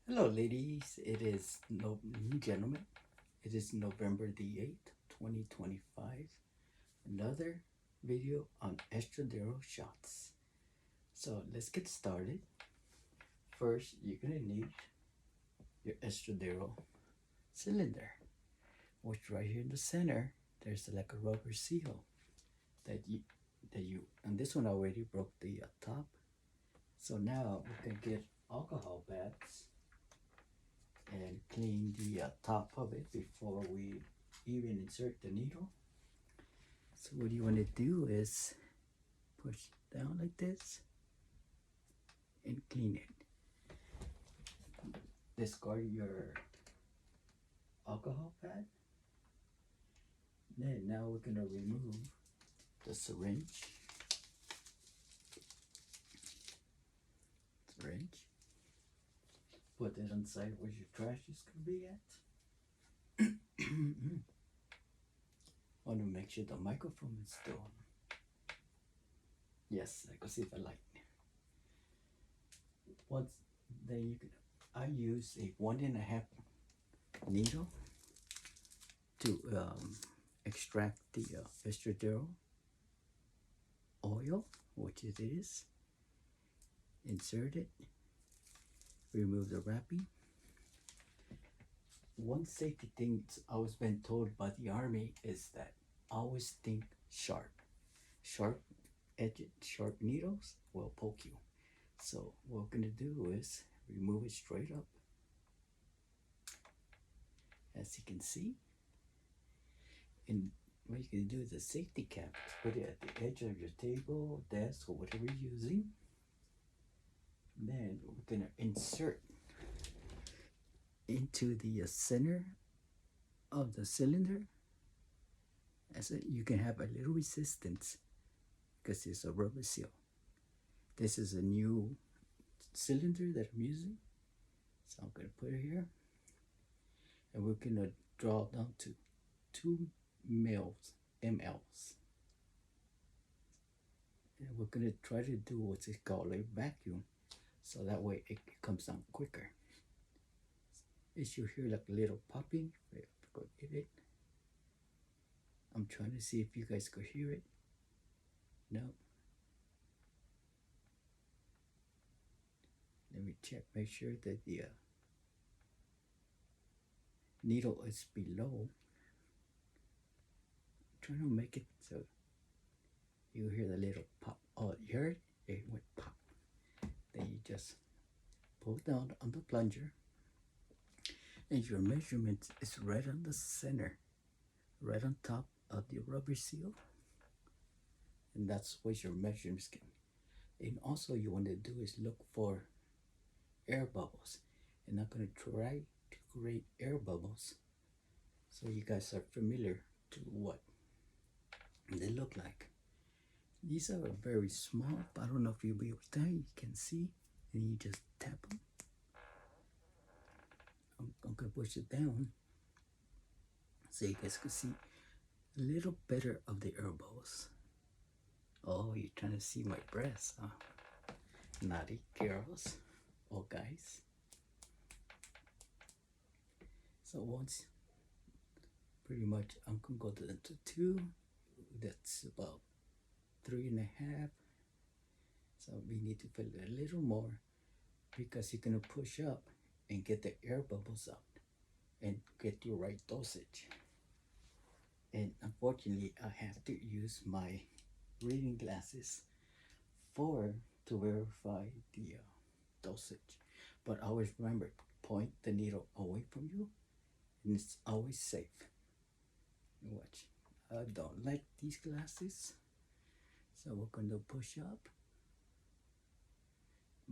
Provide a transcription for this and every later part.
Hello, ladies. Gentlemen. It is November the 8th, 2025. Another video on estradiol shots. So let's get started. First, you're going to need your estradiol cylinder, which right here in the center, there's like a rubber seal and this one already broke the top. So now we can get alcohol pads and clean the top of it before we even insert the needle. So what you want to do is push down like this and clean it. Discard your alcohol pad. Then now we're going to remove the syringe. Put it on the side where your trash is going to be at. Want to make sure the microphone is still on. Yes, I can see the light. Once then you can, I use a 1.5 needle to extract the estradiol oil, which it is. Insert it. Remove the wrapping. One safety thing I was been told by the army is that always think sharp. Sharp needles will poke you. So what we're gonna do is remove it straight up. As you can see. And what you can do is a safety cap. Put it at the edge of your table, desk, or whatever you're using. Then we're gonna insert into the center of the cylinder. As you can have a little resistance because it's a rubber seal. This is a new cylinder that I'm using, so I'm gonna put it here, and we're gonna draw down to 2 mLs. And we're gonna try to do what's called a vacuum, so that way it comes down quicker. As you hear like a little popping, go get it. I'm trying to see if you guys could hear it. No. Let me check, make sure that the needle is below. I'm trying to make it so you hear the little pop. Oh, you heard it? It went pop. Then you just pull down on the plunger, and your measurement is right on the center, right on top of the rubber seal, and that's what your measurements can. And also you want to do is look for air bubbles, and I'm going to try to create air bubbles so you guys are familiar to what they look like. These are very small, but I don't know if you'll be able to tell. You can see, and you just tap them. I'm going to push it down so you guys can see a little better of the air bubbles. Oh, you're trying to see my breasts, huh? Naughty girls or guys. So once, pretty much, I'm gonna go to 2. That's about 3.5. So we need to fill it a little more because you're gonna push up and get the air bubbles out and get your right dosage. And unfortunately, I have to use my reading glasses to verify the dosage. But always remember, point the needle away from you, and it's always safe. Watch. I don't like these glasses, so we're going to push up.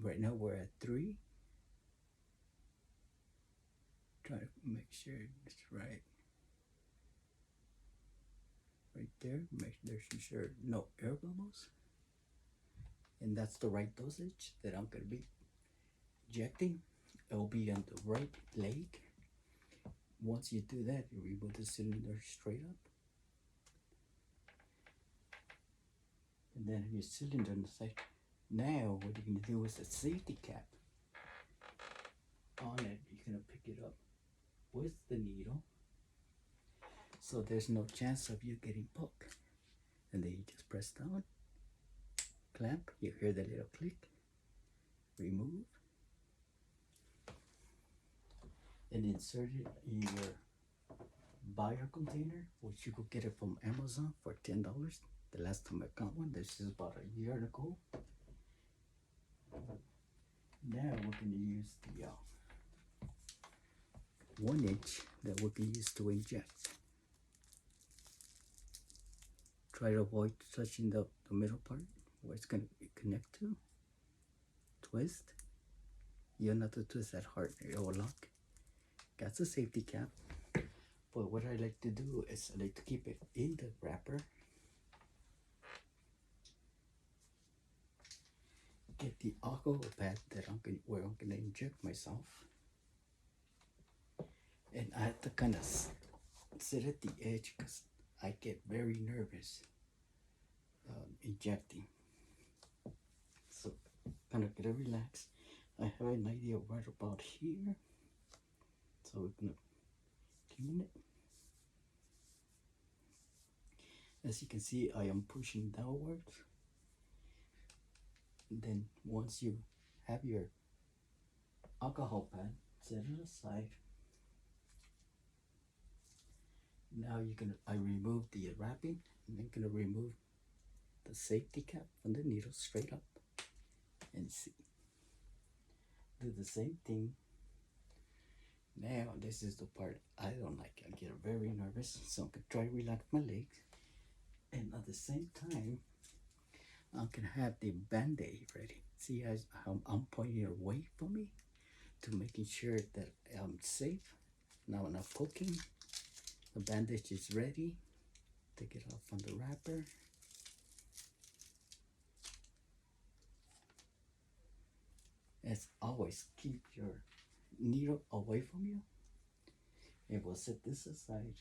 Right now we're at 3. Try to make sure it's right. Right there, make sure no air bubbles. And that's the right dosage that I'm going to be injecting. It'll be on the right leg. Once you do that, you remove the cylinder straight up. And then your cylinder on the side. Now what you're going to do is a safety cap. on it, you're gonna pick it up with the needle, so there's no chance of you getting poked. And then you just press down, clamp, you hear the little click, remove, and insert it in your buyer container, which you could get it from Amazon for $10. The last time I got one, this is about a year ago. Now we're going to use the 1-inch that we can use to inject. Try to avoid touching the middle part where it's going to connect to. Twist. You don't have to twist that hard, it will lock. That's a safety cap. But what I like to do is I like to keep it in the wrapper. Get the alcohol pad that where I'm gonna inject myself. And I have to kind of sit at the edge because I get very nervous injecting. So kind of gotta relax. I have an idea right about here. So we're gonna clean it. As you can see, I am pushing downwards. And then once you have your alcohol pad, set it aside. Now I remove the wrapping, and I'm gonna remove the safety cap from the needle straight up, and see. Do the same thing. Now this is the part I don't like. I get very nervous, so I'm gonna try to relax my legs, and at the same time, I'm gonna have the band-aid ready. See how I'm pointing away from me to making sure that I'm safe. Now I'm not poking. The bandage is ready. Take it off from the wrapper. As always, keep your needle away from you. And we'll set this aside.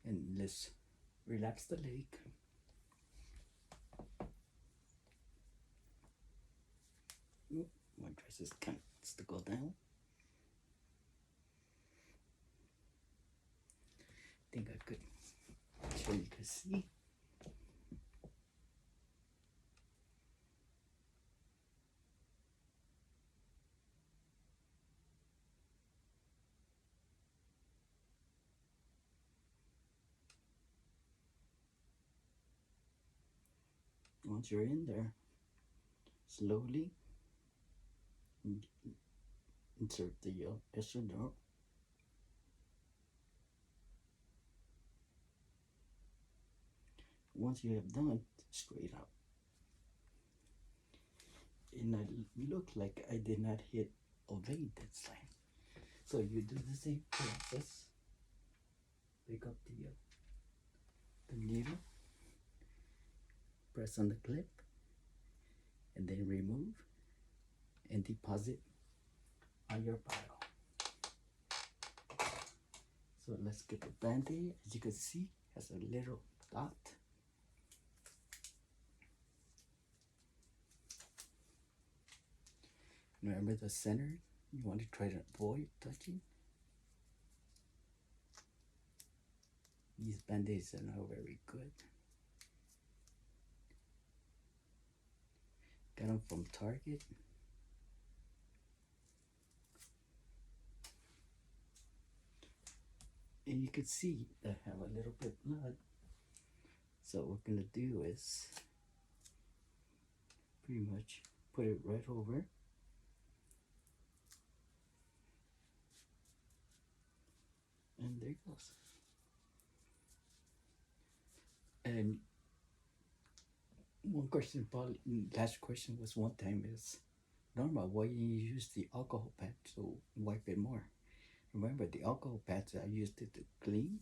And let's relax the leg. Oop, my dress is kind of to go down. I think I could show you can see. Once you're in there, slowly insert the estradiol. Once you have done, straight out. And I look like I did not hit a vein this time. So you do the same process. Pick up the needle, press on the clip, and then remove and deposit on your pile. So let's get the band-aid. As you can see, has a little dot. Remember the center, you want to try to avoid touching. These band-aids are not very good. Got them from Target. And you can see they have a little bit of blood. So what we're gonna do is pretty much put it right over. And there it goes. And one question, probably last question was one time is, Norma, why you use the alcohol pad to wipe it more? Remember the alcohol pads, I used it to clean.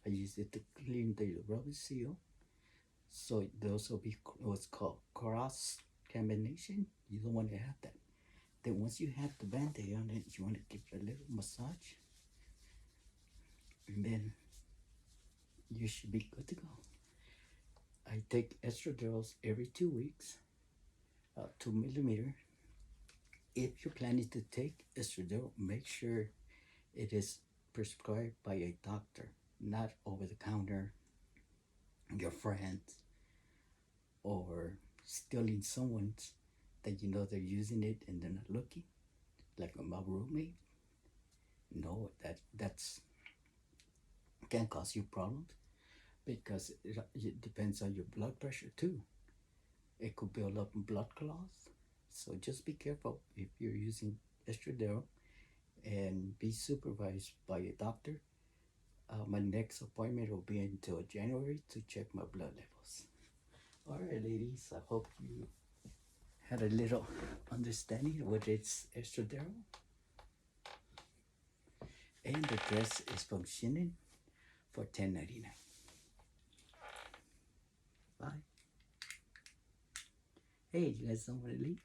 I used it to clean the rubber seal. So those will be what's called cross contamination. You don't want to have that. Then once you have the band-aid on it, you want to give it a little massage. And then you should be good to go. I take estradiols every 2 weeks, 2 millimeter. if you're planning to take estradiol, make sure it is prescribed by a doctor, not over the counter, your friends, or stealing someone's that you know they're using it and they're not looking, like my roommate. No, that's can cause you problems because it depends on your blood pressure too. It could build up blood clots. So just be careful if you're using estradiol and be supervised by a doctor. My next appointment will be until January to check my blood levels. All right, ladies, I hope you had a little understanding of what it's estradiol. And the dress is functioning for $10.99. Bye. Hey, you guys don't want to leave?